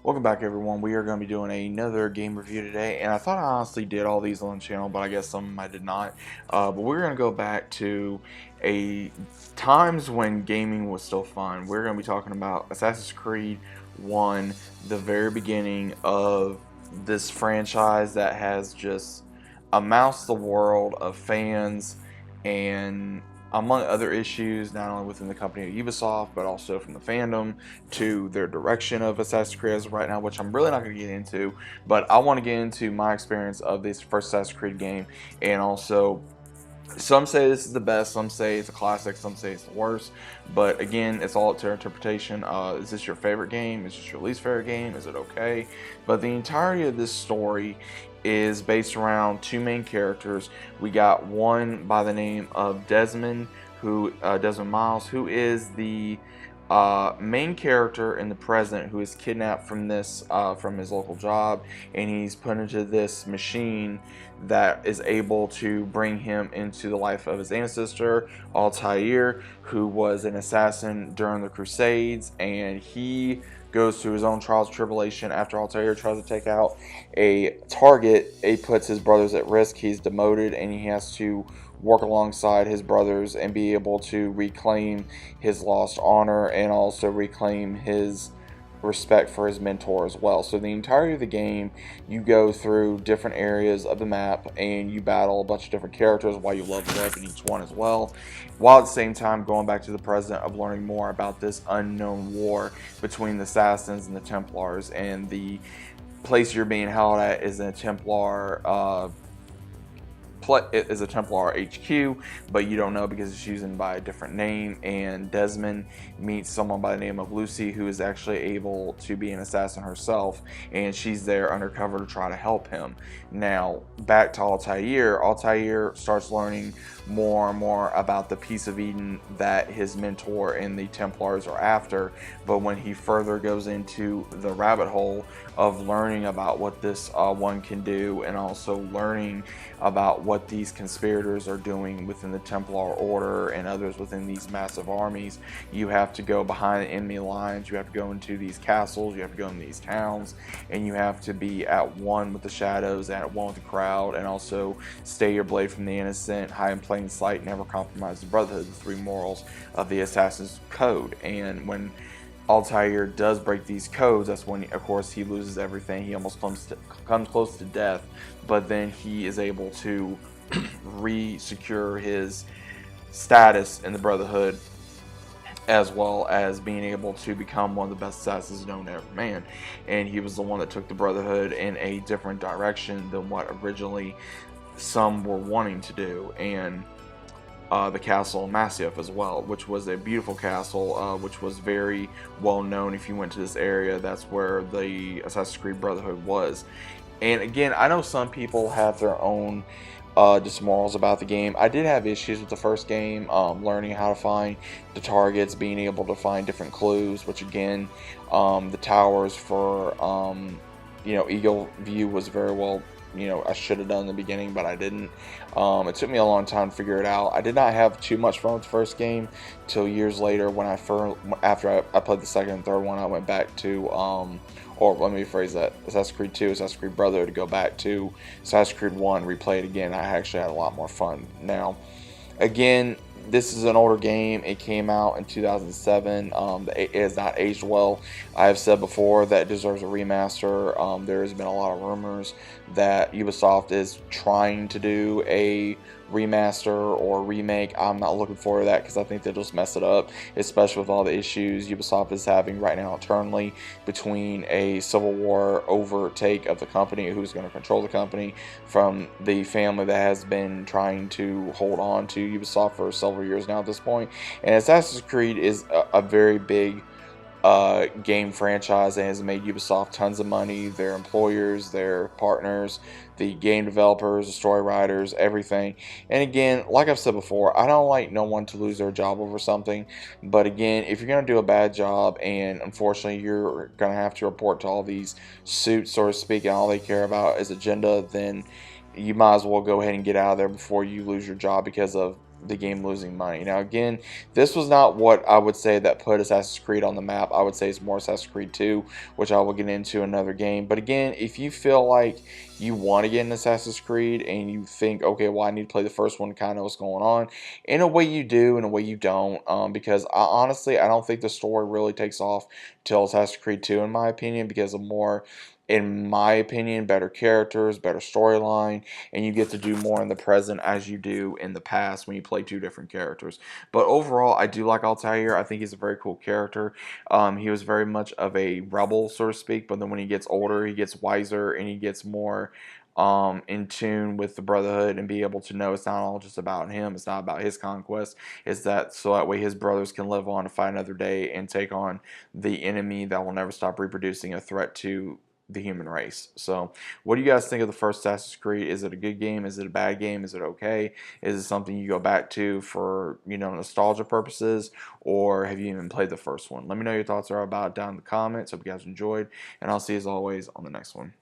Welcome back, everyone. We are going to be doing another game review today, and I thought I honestly did all these on the channel, but I guess some of them I did not. But we're going to go back to a times when gaming was still fun. We're going to be talking about Assassin's Creed 1, the very beginning of this franchise that has just amassed the world of fans and among other issues, not only within the company of Ubisoft, but also from the fandom to their direction of Assassin's Creed as of right now, which I'm really not going to get into. But I want to get into my experience of this first Assassin's Creed game, and also some say this is the best, some say it's a classic, some say it's the worst. But again, it's all up to interpretation. Is this your favorite game? Is this your least favorite game? Is it okay? But the entirety of this story is based around two main characters. We got one by the name of Desmond, Desmond Miles, who is the main character in the present, who is kidnapped from from his local job, and he's put into this machine that is able to bring him into the life of his ancestor Altair, who was an assassin during the Crusades, and he goes through his own trials and tribulation after Altair tries to take out a target. It puts his brothers at risk. He's demoted, and he has to work alongside his brothers and be able to reclaim his lost honor and also reclaim his respect for his mentor as well. So the entirety of the game, you go through different areas of the map and you battle a bunch of different characters while you level up in each one as well, while at the same time going back to the present of learning more about this unknown war between the Assassins and the Templars. And the place you're being held at is a Templar is a Templar HQ, but you don't know because it's used by a different name. And Desmond meets someone by the name of Lucy, who is actually able to be an assassin herself, and she's there undercover to try to help him. Now, back to Altair. Altair starts learning more and more about the piece of Eden that his mentor and the Templars are after, but when he further goes into the rabbit hole of learning about what this one can do, and also learning about what these conspirators are doing within the Templar Order and others within these massive armies, you have to go behind the enemy lines, you have to go into these castles, you have to go in these towns, and you have to be at one with the shadows, at one with the crowd, and also stay your blade from the innocent, hide in plain sight, never compromise the brotherhood, the three morals of the Assassin's Code. And when Altair does break these codes, that's when, of course, he loses everything. He almost comes close to death, but then he is able to re-secure his status in the Brotherhood, as well as being able to become one of the best assassins known to every man. And he was the one that took the Brotherhood in a different direction than what originally some were wanting to do. And the castle Masyaf as well, which was a beautiful castle, which was very well known. If you went to this area, that's where the Assassin's Creed Brotherhood was. And again, I know some people have their own dismorals about the game. I did have issues with the first game, learning how to find the targets, being able to find different clues, which again, the towers for Eagle View was very well, I should have done in the beginning, but I didn't. It took me a long time to figure it out. I did not have too much fun with the first game till years later when after I played the second and third one, I went back to, or let me rephrase that, Assassin's Creed 2, Assassin's Creed Brotherhood, to go back to Assassin's Creed 1, replay it again. I actually had a lot more fun. Now, again, this is an older game. It came out in 2007. It has not aged well. I have said before that it deserves a remaster. There has been a lot of rumors that Ubisoft is trying to do a remaster or remake. I'm not looking forward to that because I think they'll just mess it up, especially with all the issues Ubisoft is having right now internally between a civil war overtake of the company, who's going to control the company, from the family that has been trying to hold on to Ubisoft for several years now at this point. And Assassin's Creed is a very big game franchise and has made Ubisoft tons of money. Their employers, their partners, the game developers, the story writers, everything. And again, like I've said before, I don't like no one to lose their job over something. But again, if you're going to do a bad job and unfortunately you're going to have to report to all these suits, so to speak, and all they care about is agenda, then you might as well go ahead and get out of there before you lose your job because of the game losing money. Now, again, this was not what I would say that put Assassin's Creed on the map. I would say it's more Assassin's Creed 2, which I will get into another game. But again, if you feel like you want to get an Assassin's Creed and you think, okay, well, I need to play the first one to kind of know what's going on, in a way you do, in a way you don't, because honestly, I don't think the story really takes off till Assassin's Creed 2, in my opinion, because of more, in my opinion, better characters, better storyline, and you get to do more in the present as you do in the past when you play two different characters. But overall, I do like Altair. I think he's a very cool character. He was very much of a rebel, so to speak, but then when he gets older, he gets wiser and he gets more in tune with the Brotherhood and be able to know it's not all just about him. It's not about his conquest. It's that so that way his brothers can live on to fight another day and take on the enemy that will never stop reproducing, a threat to the human race. So, what do you guys think of the first Assassin's Creed? Is it a good game? Is it a bad game? Is it okay? Is it something you go back to for, nostalgia purposes, or have you even played the first one? Let me know your thoughts are about it down in the comments. Hope you guys enjoyed, and I'll see you as always on the next one.